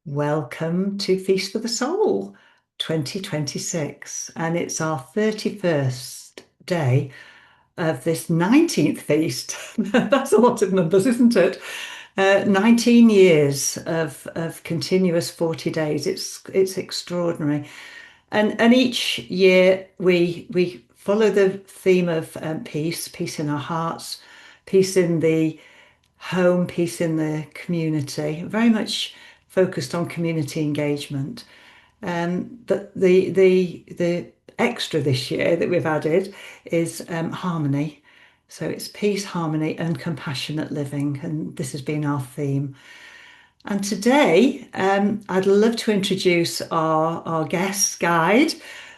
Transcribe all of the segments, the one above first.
Welcome to Feast for the Soul 2026, and it's our 31st day of this 19th feast. That's a lot of numbers, isn't it? 19 years of continuous 40 days. It's extraordinary. And each year we follow the theme of peace in our hearts, peace in the home, peace in the community, very much focused on community engagement. But the extra this year that we've added is harmony. So it's peace, harmony, and compassionate living, and this has been our theme. And today, I'd love to introduce our guest guide,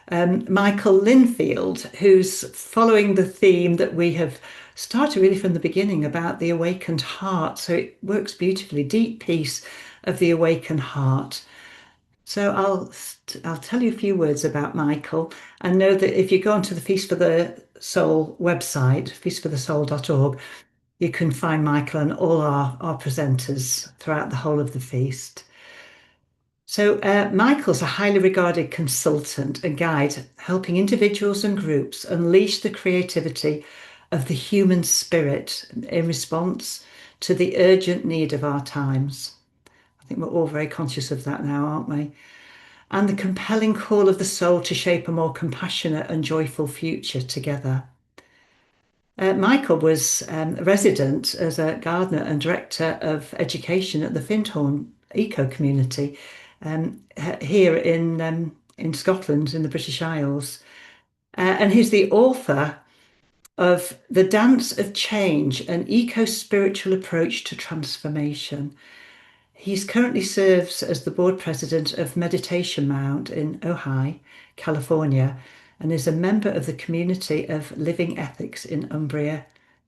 Michael Lindfield, who's following the theme that we have started really from the beginning about the awakened heart. So it works beautifully, deep peace of the awakened heart. So I'll tell you a few words about Michael, and know that if you go onto the Feast for the Soul website, feastforthesoul.org, you can find Michael and all our presenters throughout the whole of the feast. So, Michael's a highly regarded consultant and guide, helping individuals and groups unleash the creativity of the human spirit in response to the urgent need of our times. I think we're all very conscious of that now, aren't we? And the compelling call of the soul to shape a more compassionate and joyful future together. Michael was a resident as a gardener and director of education at the Findhorn Eco Community here in Scotland, in the British Isles. And he's the author of The Dance of Change, an eco-spiritual approach to transformation. He's currently serves as the board president of Meditation Mount in Ojai, California, and is a member of the community of living ethics in Umbria,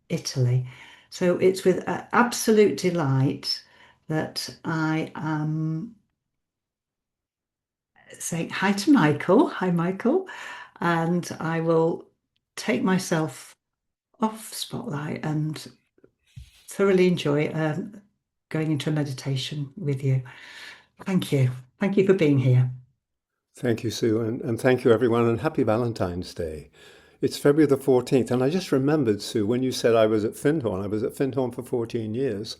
Italy. So it's with absolute delight that I am saying hi to Michael. Hi, Michael. And I will take myself off spotlight and thoroughly enjoy going into a meditation with you. Thank you. Thank you for being here. Thank you, Sue, and thank you, everyone, and happy Valentine's Day. It's February the 14th, and I just remembered, Sue, when you said I was at Findhorn. I was at Findhorn for 14 years,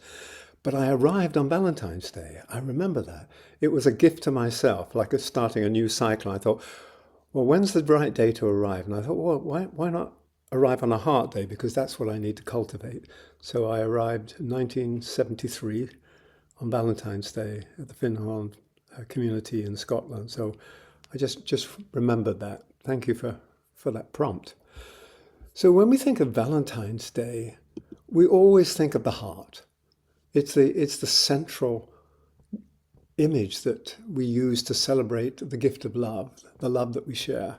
but I arrived on Valentine's Day. I remember that. It was a gift to myself, like starting a new cycle. I thought, well, when's the right day to arrive? And I thought, well, why not arrive on a heart day? Because that's what I need to cultivate. So I arrived in 1973 on Valentine's Day at the Findhorn community in Scotland. So I just remembered that. Thank you for that prompt. So when we think of Valentine's Day, we always think of the heart. It's the central image that we use to celebrate the gift of love, the love that we share.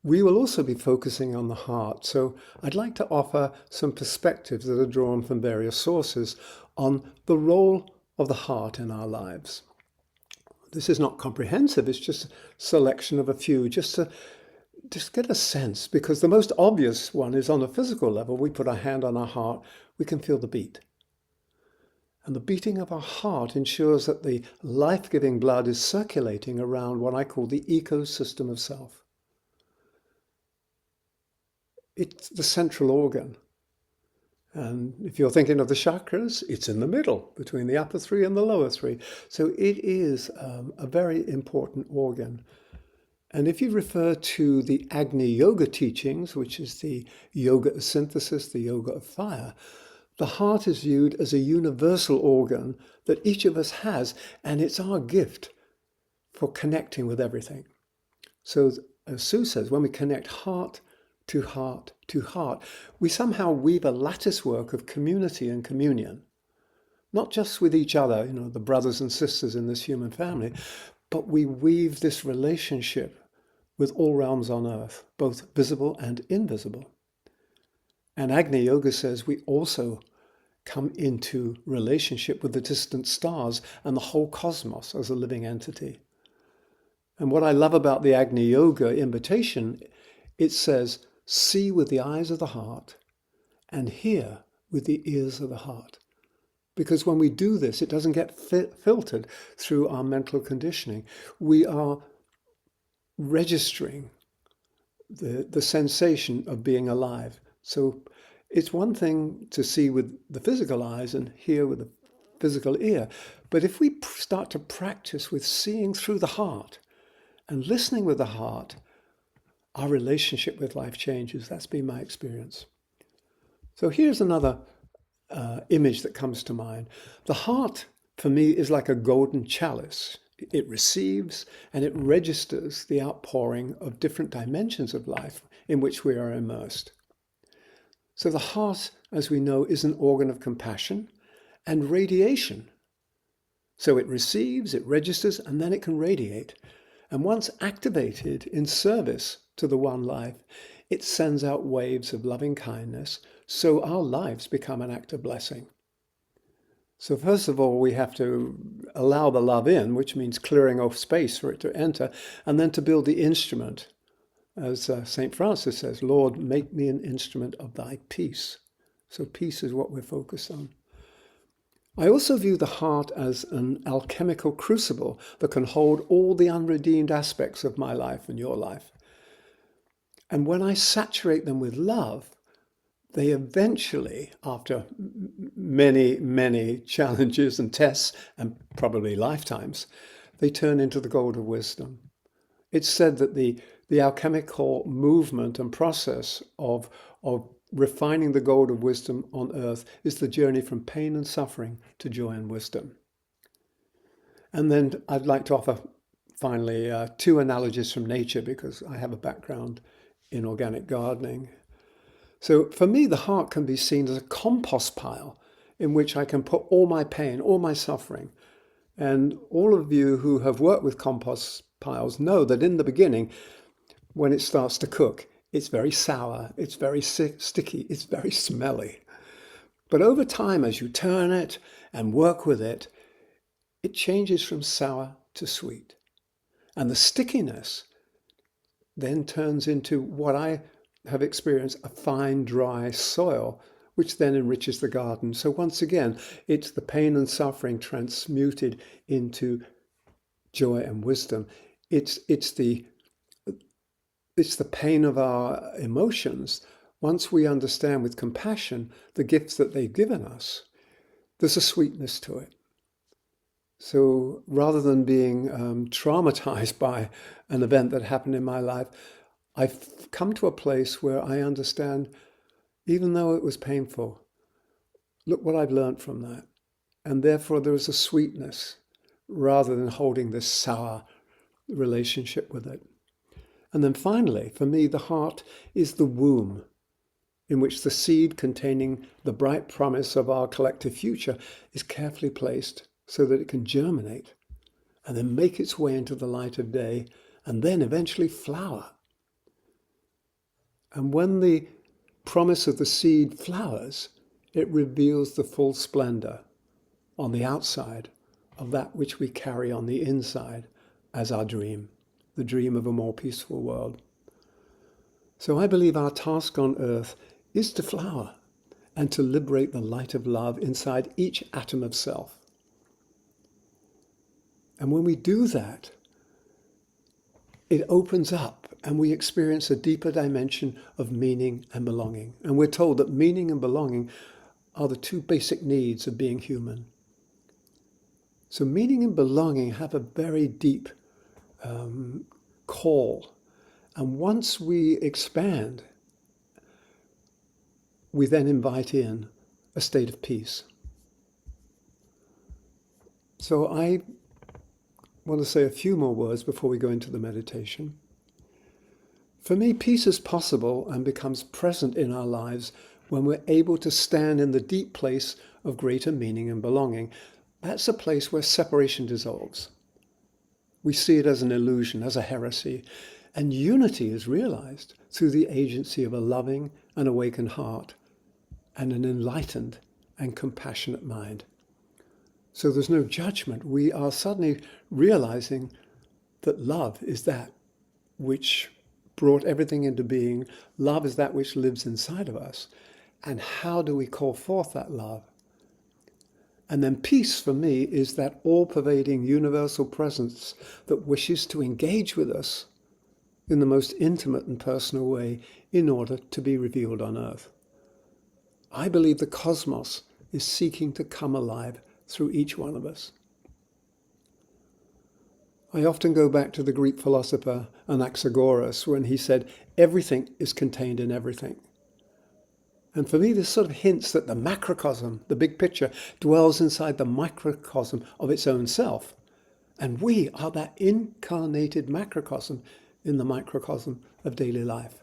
We will also be focusing on the heart. So I'd like to offer some perspectives that are drawn from various sources on the role of the heart in our lives. This is not comprehensive, it's just a selection of a few, just to get a sense, because the most obvious one is on a physical level. We put our hand on our heart, we can feel the beat. And the beating of our heart ensures that the life-giving blood is circulating around what I call the ecosystem of self. It's the central organ. And if you're thinking of the chakras, it's in the middle between the upper three and the lower three. So it is a very important organ. And if you refer to the Agni Yoga teachings, which is the yoga of synthesis, the yoga of fire, the heart is viewed as a universal organ that each of us has, and it's our gift for connecting with everything. So as Sue says, when we connect heart to heart to heart, we somehow weave a lattice work of community and communion, not just with each other, the brothers and sisters in this human family, but we weave this relationship with all realms on earth, both visible and invisible. And Agni Yoga says we also come into relationship with the distant stars and the whole cosmos as a living entity. And what I love about the Agni Yoga invitation, it says, see with the eyes of the heart and hear with the ears of the heart. Because when we do this, it doesn't get filtered through our mental conditioning. We are registering the sensation of being alive. So it's one thing to see with the physical eyes and hear with the physical ear. But if we start to practice with seeing through the heart and listening with the heart, our relationship with life changes. That's been my experience. So here's another image that comes to mind. The heart, for me, is like a golden chalice. It receives and it registers the outpouring of different dimensions of life in which we are immersed. So the heart, as we know, is an organ of compassion and radiation. So it receives, it registers, and then it can radiate. And once activated in service to the one life, it sends out waves of loving kindness, so our lives become an act of blessing. So first of all, we have to allow the love in, which means clearing off space for it to enter, and then to build the instrument. As St. Francis says, Lord, make me an instrument of thy peace. So peace is what we're focused on. I also view the heart as an alchemical crucible that can hold all the unredeemed aspects of my life and your life. And when I saturate them with love, they eventually, after many, many challenges and tests, and probably lifetimes, they turn into the gold of wisdom. It's said that the alchemical movement and process of refining the gold of wisdom on earth is the journey from pain and suffering to joy and wisdom. And then I'd like to offer, finally, two analogies from nature, because I have a background in organic gardening. So for me, the heart can be seen as a compost pile in which I can put all my pain, all my suffering. And all of you who have worked with compost piles know that in the beginning, when it starts to cook, it's very sour, it's very sticky, it's very smelly. But over time, as you turn it and work with it, it changes from sour to sweet. And the stickiness then turns into what I have experienced, a fine, dry soil, which then enriches the garden. So once again, it's the pain and suffering transmuted into joy and wisdom. It's the pain of our emotions. Once we understand with compassion the gifts that they've given us, there's a sweetness to it. So rather than being traumatized by an event that happened in my life, I've come to a place where I understand, even though it was painful, look what I've learned from that. And therefore there is a sweetness rather than holding this sour relationship with it. And then finally, for me, the heart is the womb in which the seed containing the bright promise of our collective future is carefully placed so that it can germinate and then make its way into the light of day and then eventually flower. And when the promise of the seed flowers, it reveals the full splendor on the outside of that which we carry on the inside as our dream, the dream of a more peaceful world. So I believe our task on earth is to flower and to liberate the light of love inside each atom of self. And when we do that, it opens up and we experience a deeper dimension of meaning and belonging. And we're told that meaning and belonging are the two basic needs of being human. So meaning and belonging have a very deep call. And once we expand, we then invite in a state of peace. So I want to say a few more words before we go into the meditation. For me, peace is possible and becomes present in our lives when we're able to stand in the deep place of greater meaning and belonging. That's a place where separation dissolves. We see it as an illusion, as a heresy, and unity is realized through the agency of a loving and awakened heart and an enlightened and compassionate mind. So there's no judgment. We are suddenly realizing that love is that which brought everything into being. Love is that which lives inside of us. And how do we call forth that love? And then peace for me is that all-pervading universal presence that wishes to engage with us in the most intimate and personal way in order to be revealed on earth. I believe the cosmos is seeking to come alive through each one of us. I often go back to the Greek philosopher Anaxagoras when he said, everything is contained in everything. And for me, this sort of hints that the macrocosm, the big picture, dwells inside the microcosm of its own self. And we are that incarnated macrocosm in the microcosm of daily life.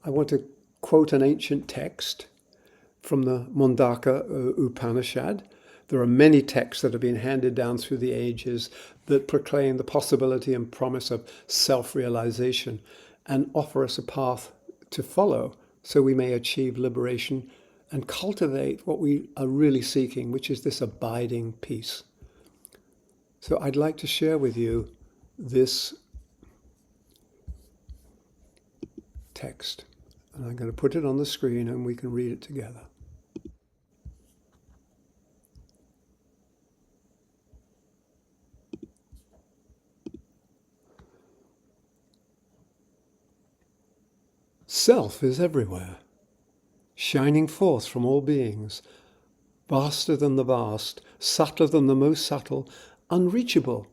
I want to quote an ancient text from the Mundaka Upanishad. There are many texts that have been handed down through the ages that proclaim the possibility and promise of self-realization and offer us a path to follow so we may achieve liberation and cultivate what we are really seeking, which is this abiding peace. So I'd like to share with you this text. And I'm going to put it on the screen and we can read it together. Self is everywhere, shining forth from all beings, vaster than the vast, subtler than the most subtle, unreachable,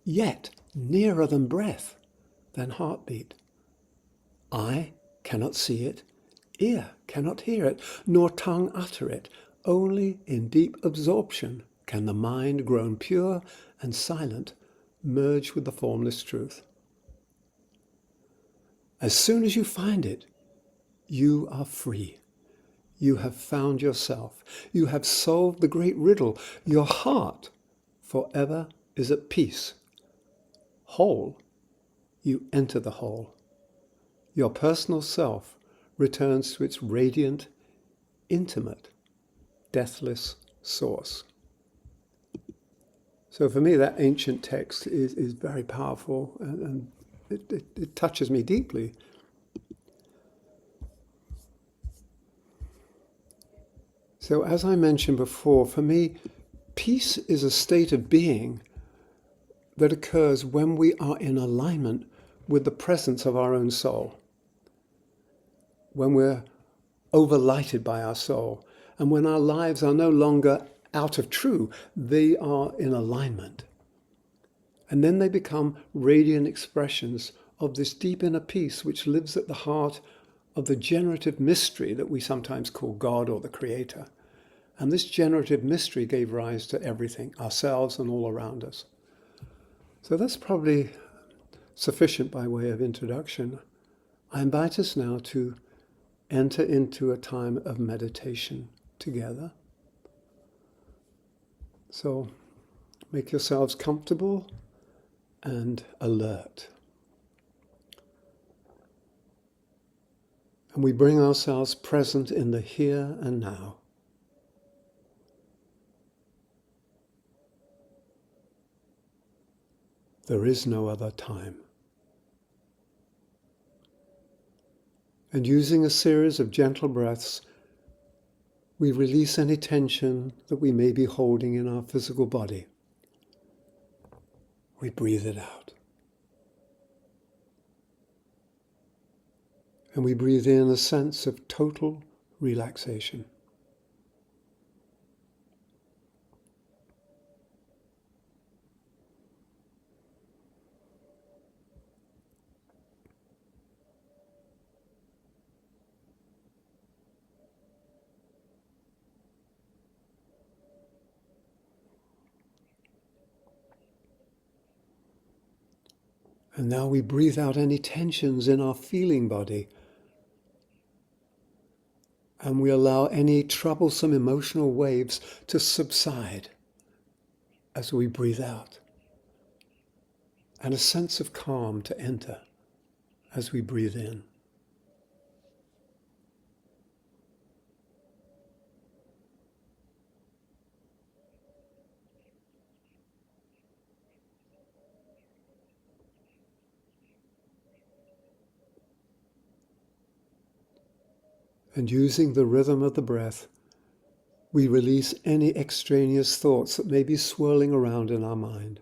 yet nearer than breath, than heartbeat. Eye cannot see it, ear cannot hear it, nor tongue utter it. Only in deep absorption can the mind, grown pure and silent, merge with the formless truth. As soon as you find it, you are free. You have found yourself. You have solved the great riddle. Your heart forever is at peace. Whole, you enter the whole. Your personal self returns to its radiant, intimate, deathless source. So for me, that ancient text is very powerful and it touches me deeply. So as I mentioned before, for me, peace is a state of being that occurs when we are in alignment with the presence of our own soul. When we're overlighted by our soul, and when our lives are no longer out of true, they are in alignment. And then they become radiant expressions of this deep inner peace which lives at the heart of the generative mystery that we sometimes call God or the Creator. And this generative mystery gave rise to everything, ourselves and all around us. So that's probably sufficient by way of introduction. I invite us now to enter into a time of meditation together. So make yourselves comfortable and alert. And we bring ourselves present in the here and now. There is no other time. And using a series of gentle breaths, we release any tension that we may be holding in our physical body. We breathe it out. And we breathe in a sense of total relaxation. And now we breathe out any tensions in our feeling body. And we allow any troublesome emotional waves to subside as we breathe out. And a sense of calm to enter as we breathe in. And using the rhythm of the breath We release any extraneous thoughts that may be swirling around in our mind.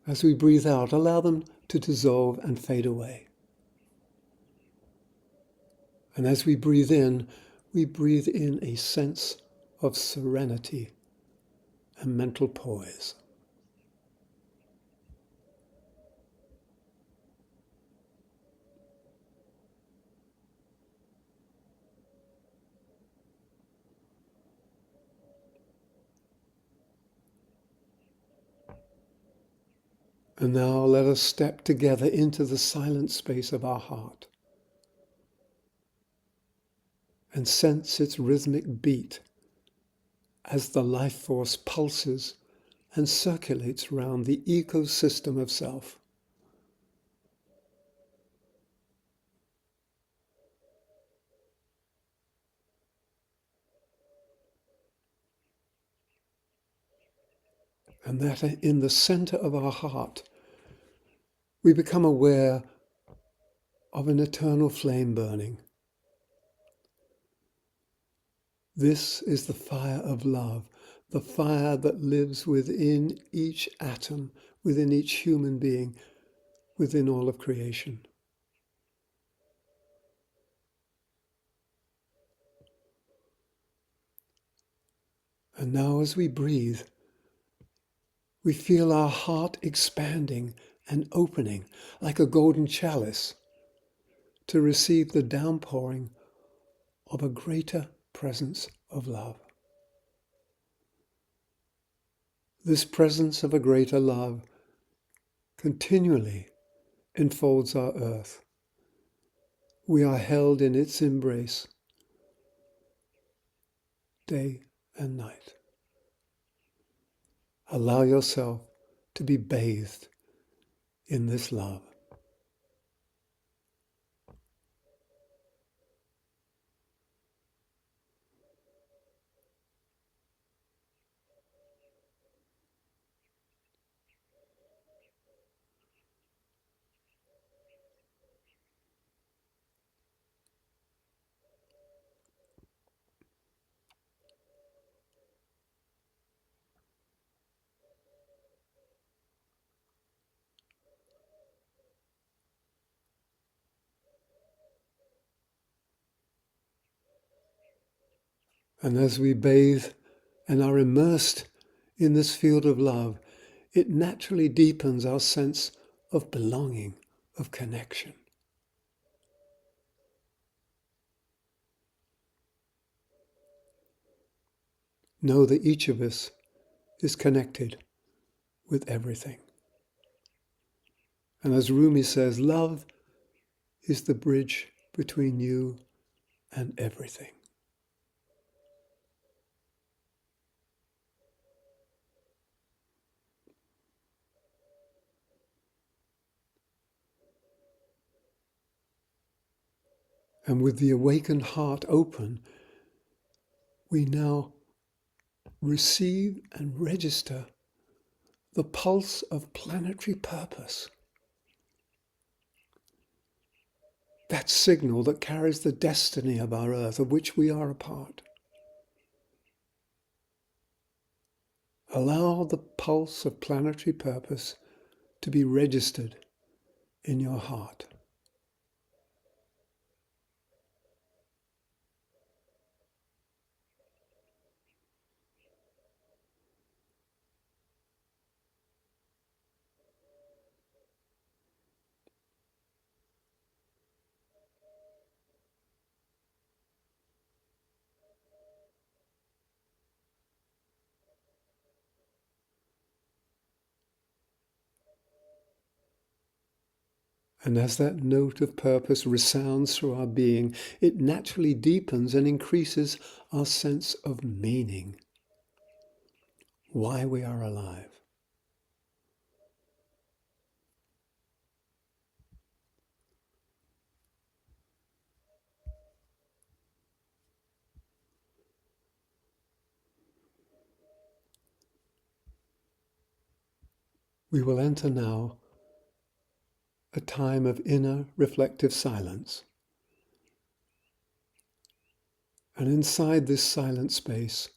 As we breathe out, allow them to dissolve and fade away. And as we breathe in a sense of serenity and mental poise. And now let us step together into the silent space of our heart and sense its rhythmic beat as the life force pulses and circulates round the ecosystem of self. And that in the center of our heart, we become aware of an eternal flame burning. This is the fire of love, the fire that lives within each atom, within each human being, within all of creation. And now as we breathe, we feel our heart expanding and opening like a golden chalice to receive the downpouring of a greater presence of love. This presence of a greater love continually enfolds our earth. We are held in its embrace day and night. Allow yourself to be bathed in this love. And as we bathe and are immersed in this field of love, it naturally deepens our sense of belonging, of connection. Know that each of us is connected with everything. And as Rumi says, love is the bridge between you and everything. And with the awakened heart open, we now receive and register the pulse of planetary purpose. That signal that carries the destiny of our earth, of which we are a part. Allow the pulse of planetary purpose to be registered in your heart. And as that note of purpose resounds through our being, it naturally deepens and increases our sense of meaning, why we are alive. We will enter now a time of inner reflective silence. And inside this silent space,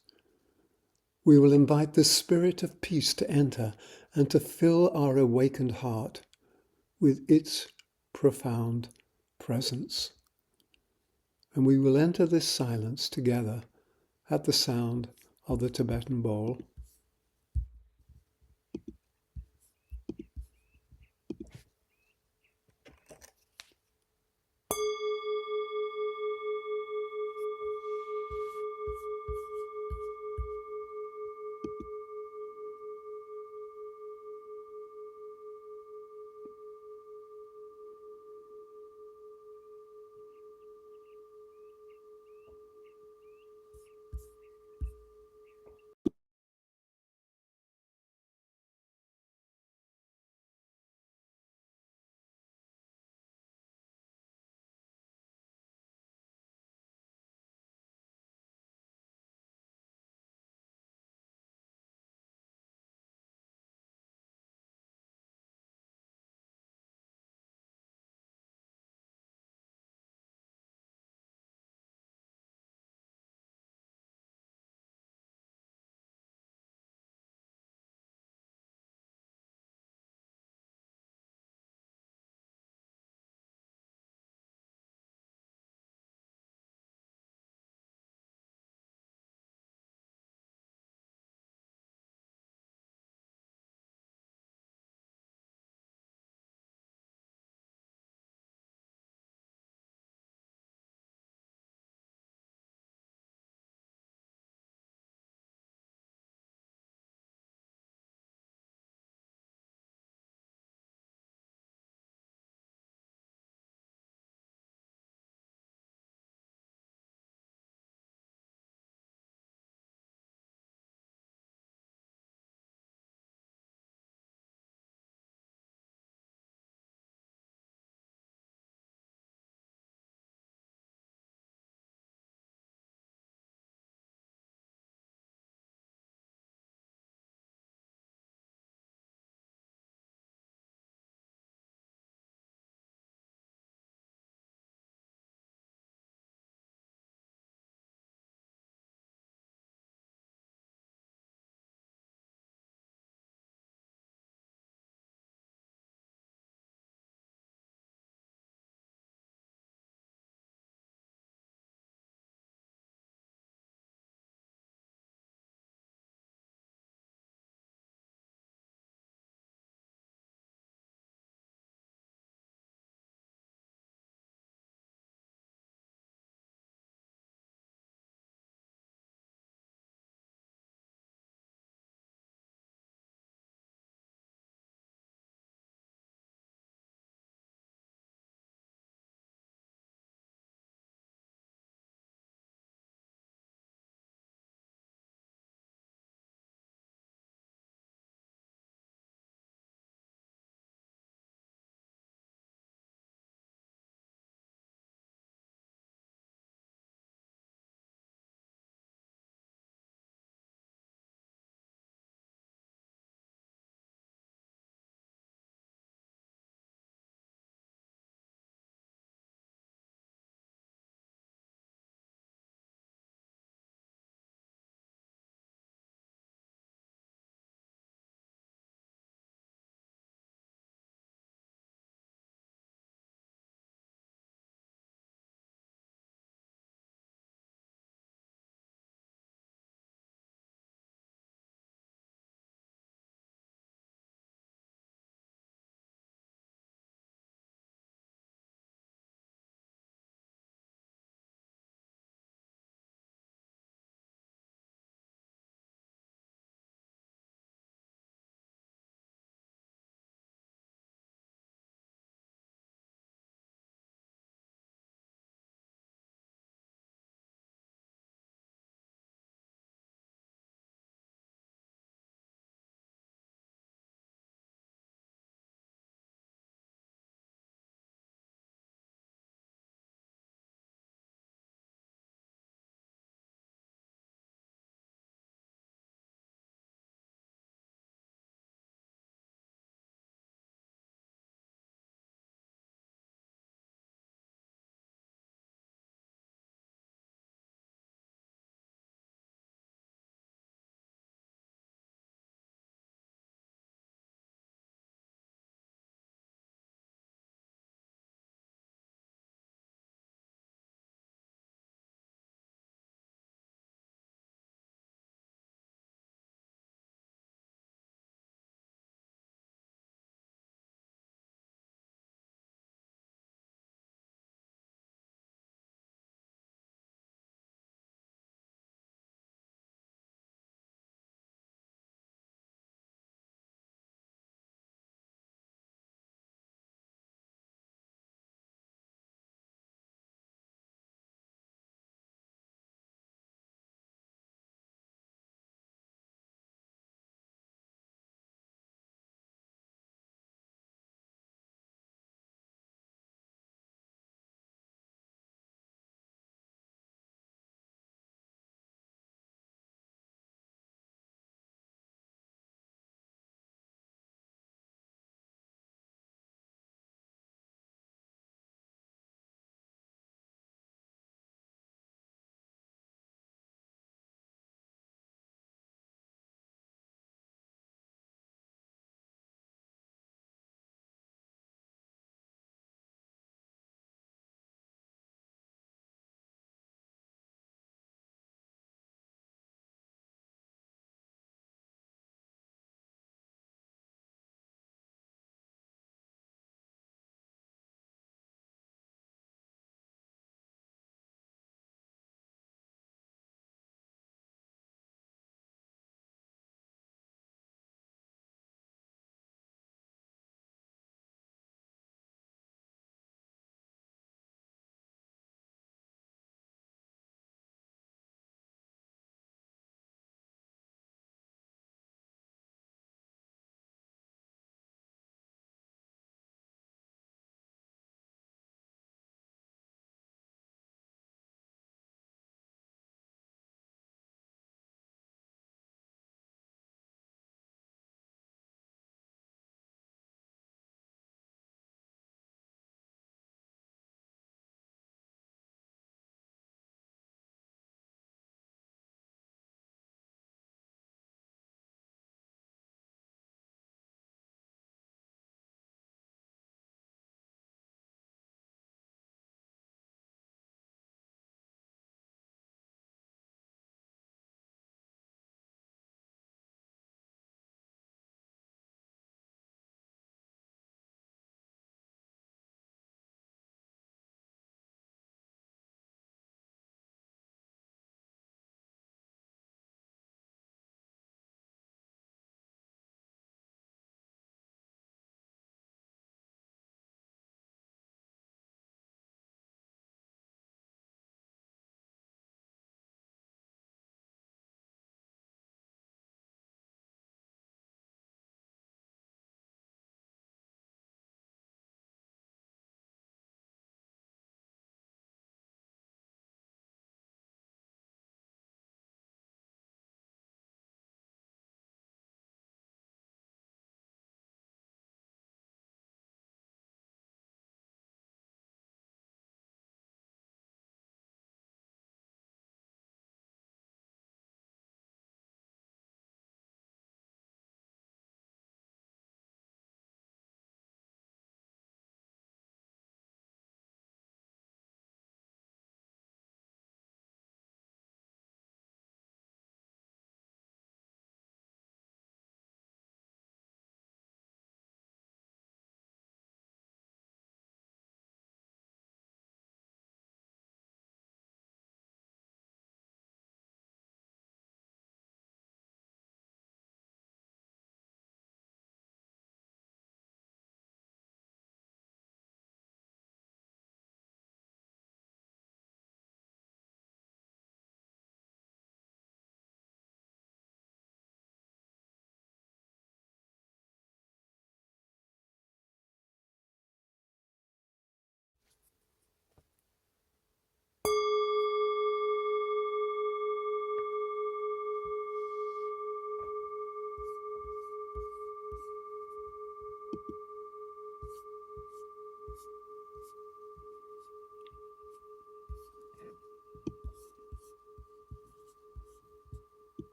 we will invite the spirit of peace to enter and to fill our awakened heart with its profound presence. And we will enter this silence together at the sound of the Tibetan bowl.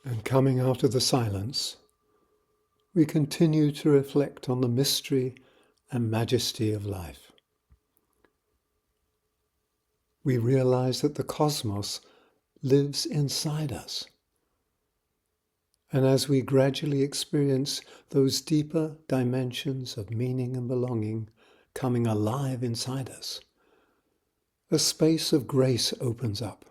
And coming out of the silence, we continue to reflect on the mystery and majesty of life. We realize that the cosmos lives inside us. And as we gradually experience those deeper dimensions of meaning and belonging coming alive inside us, a space of grace opens up.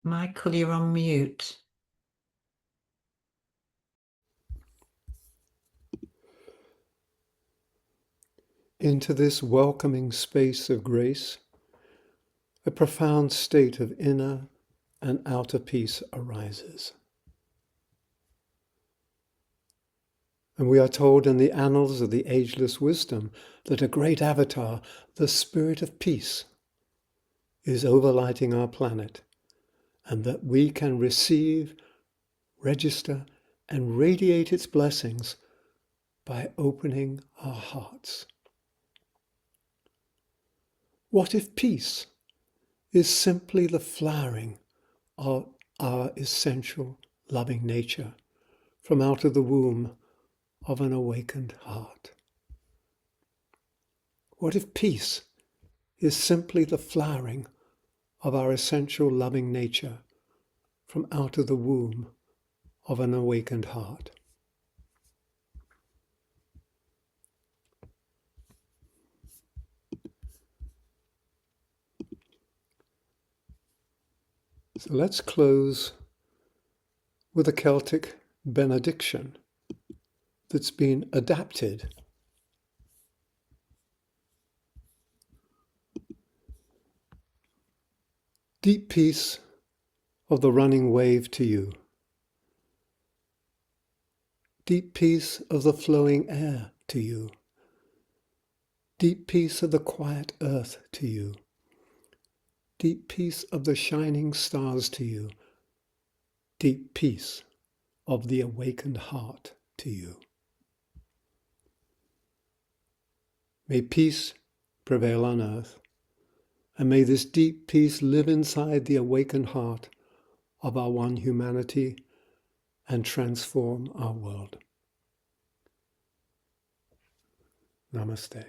Michael, you're on mute. Into this welcoming space of grace, a profound state of inner and outer peace arises. And we are told in the annals of the Ageless Wisdom that a great avatar, the Spirit of Peace, is overlighting our planet, and that we can receive, register, and radiate its blessings by opening our hearts. What if peace is simply the flowering of our essential loving nature from out of the womb of an awakened heart? What if peace is simply the flowering of our essential loving nature from out of the womb of an awakened heart? So let's close with a Celtic benediction that's been adapted. Deep peace of the running wave to you. Deep peace of the flowing air to you. Deep peace of the quiet earth to you. Deep peace of the shining stars to you. Deep peace of the awakened heart to you. May peace prevail on earth, and may this deep peace live inside the awakened heart of our one humanity and transform our world. Namaste.